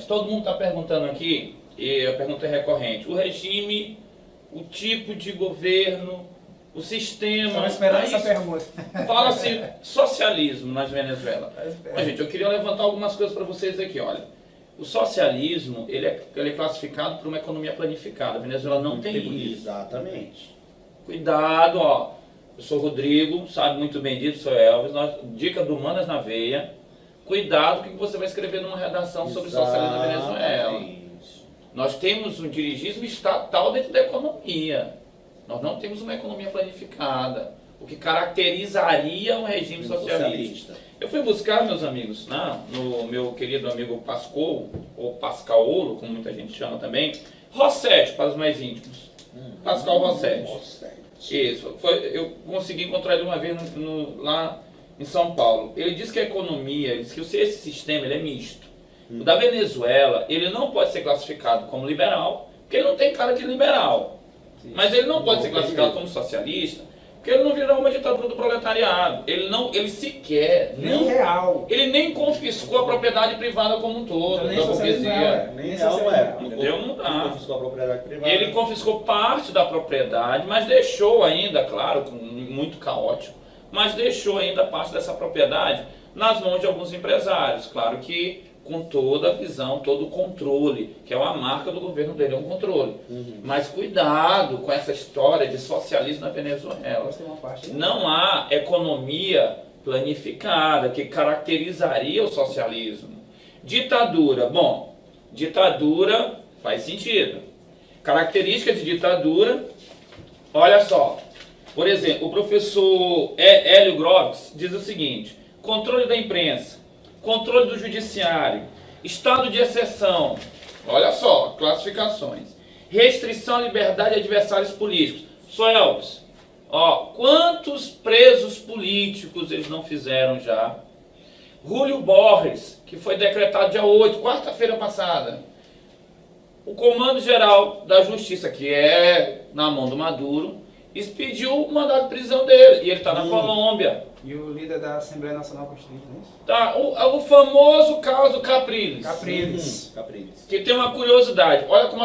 todo mundo está perguntando aqui, e a pergunta é recorrente, o regime, o tipo de governo, o sistema... Estava esperando essa pergunta. Fala-se socialismo na Venezuela. Mas, gente, eu queria levantar algumas coisas para vocês aqui, olha. O socialismo, ele é classificado por uma economia planificada. A Venezuela não tem isso. Exatamente. Cuidado, ó. Eu sou o Rodrigo, sabe muito bem disso, sou Elvis. Dica do Manas na Veia. Cuidado com o que você vai escrever numa redação sobre socialismo na Venezuela. Nós temos um dirigismo estatal dentro da economia. Nós não temos uma economia planificada, o que caracterizaria um regime socialista. Eu fui buscar, meus amigos, no meu querido amigo Pascoal, ou Pascaolo, como muita gente chama também, Rossetti, para os mais íntimos. Pascal Rossetti. Isso. Eu consegui encontrar ele uma vez lá em São Paulo. Ele diz que a economia, ele diz que esse sistema ele é misto. O da Venezuela, ele não pode ser classificado como liberal, porque ele não tem cara de liberal. Sim. Mas ele não pode ser classificado como socialista, porque ele não virou uma ditadura do proletariado. Ele sequer... Nem real. Ele nem confiscou a propriedade privada como um todo, da burguesia. Nem real é. Entendeu? Não dá. Ele confiscou a propriedade privada. Ele confiscou parte da propriedade, mas deixou ainda, claro, muito caótico, mas deixou ainda parte dessa propriedade nas mãos de alguns empresários. Claro que com toda a visão, todo o controle, que é uma marca do governo dele, é um controle. Mas cuidado com essa história de socialismo na Venezuela. Não há economia planificada que caracterizaria o socialismo. Ditadura, bom, ditadura faz sentido. Características de ditadura, olha só. Por exemplo, o professor Hélio Groves diz o seguinte: controle da imprensa, controle do judiciário, estado de exceção, olha só, classificações, restrição à liberdade de adversários políticos. Só Elvis, ó, quantos presos políticos eles não fizeram já? Júlio Borges, que foi decretado dia 8, quarta-feira passada. O Comando Geral da Justiça, que é na mão do Maduro, expediu o mandado de prisão dele, e ele está na Colômbia. E o líder da Assembleia Nacional Constituinte, não é isso? Tá, o famoso caso Capriles. Capriles. Que tem uma curiosidade. Olha como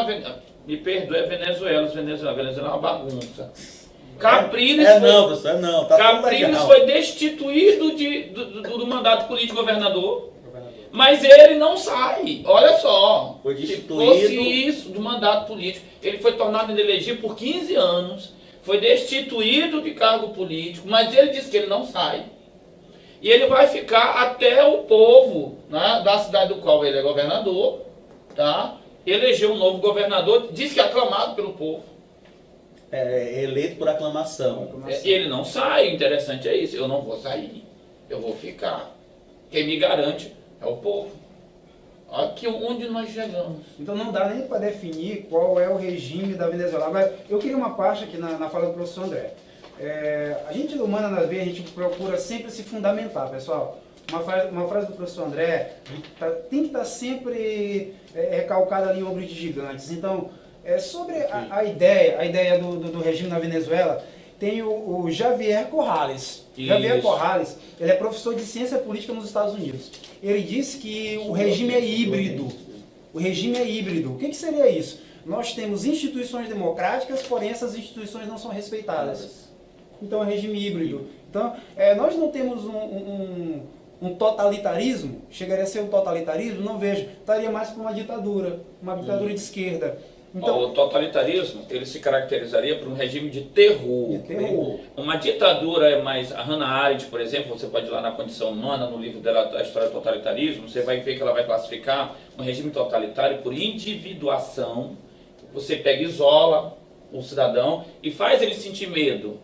me perdoe a Venezuela. A Venezuela é uma bagunça. Capriles Capriles foi destituído do mandato político governador. Mas ele não sai. Olha só. Foi Se destituído. fosse isso do mandato político, ele foi tornado inelegível por 15 anos. Foi destituído de cargo político, mas ele disse que ele não sai. E ele vai ficar até o povo, né, da cidade do qual ele é governador, tá, eleger um novo governador, diz que é aclamado pelo povo. É eleito por aclamação. E ele não sai, o interessante é isso, eu não vou sair, eu vou ficar. Quem me garante é o povo. Aqui onde nós chegamos. Então não dá nem para definir qual é o regime da Venezuela. Agora, eu queria uma parte aqui na fala do professor André. A gente do Humana na Veia, a gente procura sempre se fundamentar, pessoal. Uma frase do professor André tem que estar sempre recalcada ali em ombros de gigantes. Então, sobre a ideia do regime na Venezuela, tem o Javier Corrales. Isso. Javier Corrales, ele é professor de ciência política nos Estados Unidos. Ele disse que o regime é híbrido. O regime é híbrido. O que seria isso? Nós temos instituições democráticas, porém essas instituições não são respeitadas. Então é um regime híbrido. Então, nós não temos um totalitarismo. Chegaria a ser um totalitarismo? Não vejo. Estaria mais para uma ditadura de esquerda. Então, o totalitarismo, ele se caracterizaria por um regime de terror. Uma ditadura é mais... A Hannah Arendt, por exemplo, você pode ir lá na Condição Humana, no livro dela, da História do Totalitarismo, você vai ver que ela vai classificar um regime totalitário por individuação. Você pega e isola o cidadão e faz ele sentir medo.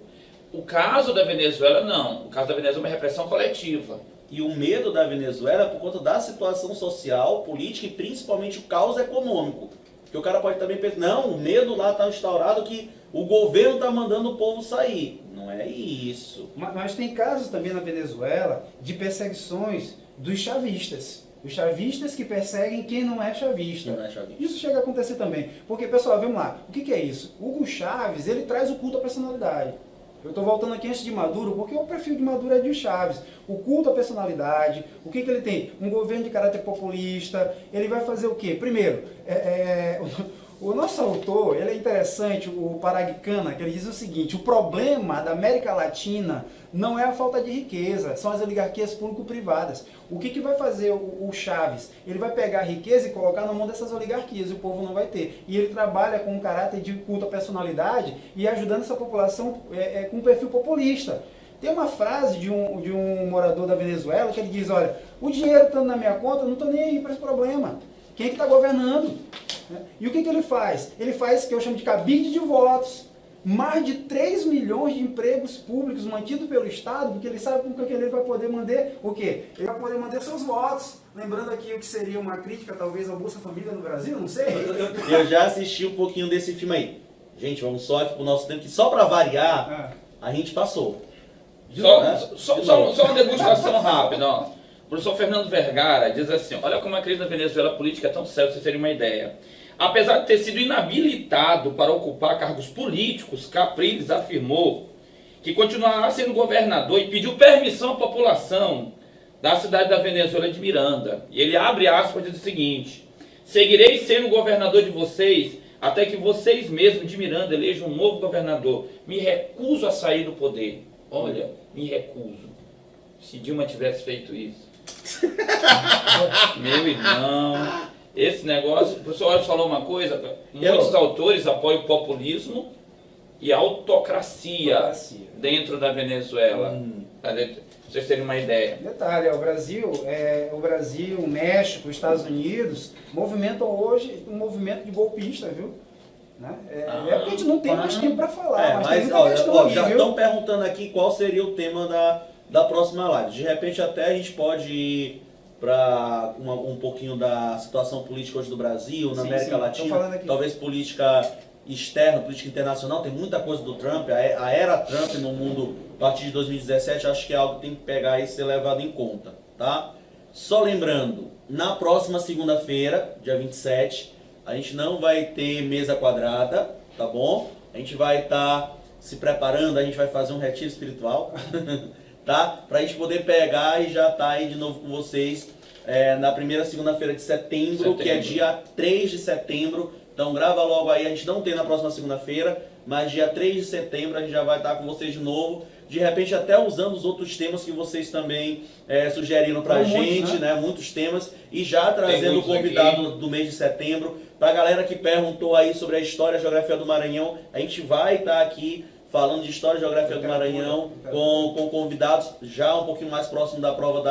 O caso da Venezuela, não. O caso da Venezuela é uma repressão coletiva. E o medo da Venezuela é por conta da situação social, política e principalmente o caos econômico. Porque o cara pode também pensar, não, o medo lá está instaurado que o governo está mandando o povo sair. Não é isso. Mas tem casos também na Venezuela de perseguições dos chavistas. Os chavistas que perseguem quem não é chavista. Isso chega a acontecer também. Porque, pessoal, vamos lá. O que é isso? Hugo Chávez, ele traz o culto à personalidade. Eu estou voltando aqui antes de Maduro, porque o perfil de Maduro é de Chaves. O culto à personalidade, o que ele tem? Um governo de caráter populista, ele vai fazer o quê? Primeiro, o nosso autor, ele é interessante, o Parag Khanna, que ele diz o seguinte: o problema da América Latina não é a falta de riqueza, são as oligarquias público-privadas. O que vai fazer o Chaves? Ele vai pegar a riqueza e colocar na mão dessas oligarquias, e o povo não vai ter. E ele trabalha com um caráter de culto à personalidade e ajudando essa população com um perfil populista. Tem uma frase de um morador da Venezuela que ele diz: olha, o dinheiro estando na minha conta, eu não estou nem aí para esse problema. Quem é que está governando? E o que ele faz? Ele faz o que eu chamo de cabide de votos. Mais de 3 milhões de empregos públicos mantidos pelo Estado, porque ele sabe com que ele vai poder manter o quê? Ele vai poder manter seus votos. Lembrando aqui o que seria uma crítica, talvez, ao Bolsa Família no Brasil, não sei. Eu já assisti um pouquinho desse filme aí. Gente, vamos só aqui pro nosso tempo, que só para variar, a gente passou. Só uma degustação rápida, ó. O professor Fernando Vergara diz assim: olha como a crise da Venezuela política é tão séria, pra vocês terem uma ideia. Apesar de ter sido inabilitado para ocupar cargos políticos, Capriles afirmou que continuará sendo governador e pediu permissão à população da cidade da Venezuela de Miranda. E ele abre aspas e diz o seguinte: seguirei sendo governador de vocês até que vocês mesmos de Miranda elejam um novo governador. Me recuso a sair do poder. Olha, me recuso. Se Dilma tivesse feito isso. Meu irmão, esse negócio, o professor Olhos falou uma coisa, muitos autores apoiam o populismo e a autocracia dentro da Venezuela. Pra vocês terem uma ideia. Detalhe, o Brasil, o México, os Estados Unidos movimentam hoje um movimento de golpista, viu? Né? Porque a gente não tem mais tempo para falar, mas tem muita questão aí, já viu? estão perguntando aqui qual seria o tema da próxima live. De repente até a gente pode ir para um pouquinho da situação política hoje do Brasil, na América Latina, talvez política externa, política internacional. Tem muita coisa do Trump, a era Trump no mundo a partir de 2017, acho que é algo que tem que pegar e ser levado em conta, tá? Só lembrando, na próxima segunda-feira, dia 27, a gente não vai ter mesa quadrada, tá bom? A gente vai estar se preparando, a gente vai fazer um retiro espiritual, tá? Pra gente poder pegar e já tá aí de novo com vocês na primeira segunda-feira de setembro, que é dia 3 de setembro. Então grava logo aí, a gente não tem na próxima segunda-feira, mas dia 3 de setembro a gente já vai estar com vocês de novo. De repente até usando os outros temas que vocês também sugeriram pra gente, né? Muitos temas. E já trazendo o convidado do mês de setembro. Pra galera que perguntou aí sobre a história e a geografia do Maranhão, a gente vai estar aqui falando de história e geografia do Maranhão com convidados já um pouquinho mais próximo da prova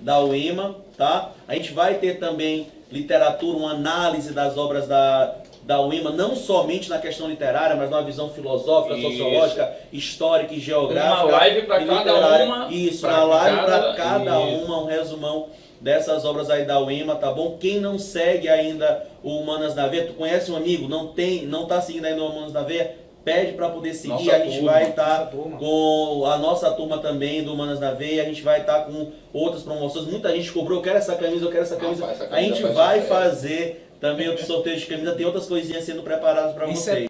da UEMA, tá? A gente vai ter também literatura, uma análise das obras da UEMA, não somente na questão literária, mas numa visão filosófica, sociológica, histórica e geográfica. Uma live para cada uma. Isso, uma live para cada uma, um resumão dessas obras aí da UEMA, tá bom? Quem não segue ainda o Humanas na Veia, tu conhece um amigo, não tá seguindo ainda o Humanas na Veia, pede para poder seguir. Nossa, a gente vai estar com a nossa turma também do Humanas na Veia, a gente vai estar com outras promoções. Muita gente cobrou, eu quero essa camisa, eu quero essa camisa. A gente vai fazer também outro sorteio de camisa, tem outras coisinhas sendo preparadas para vocês.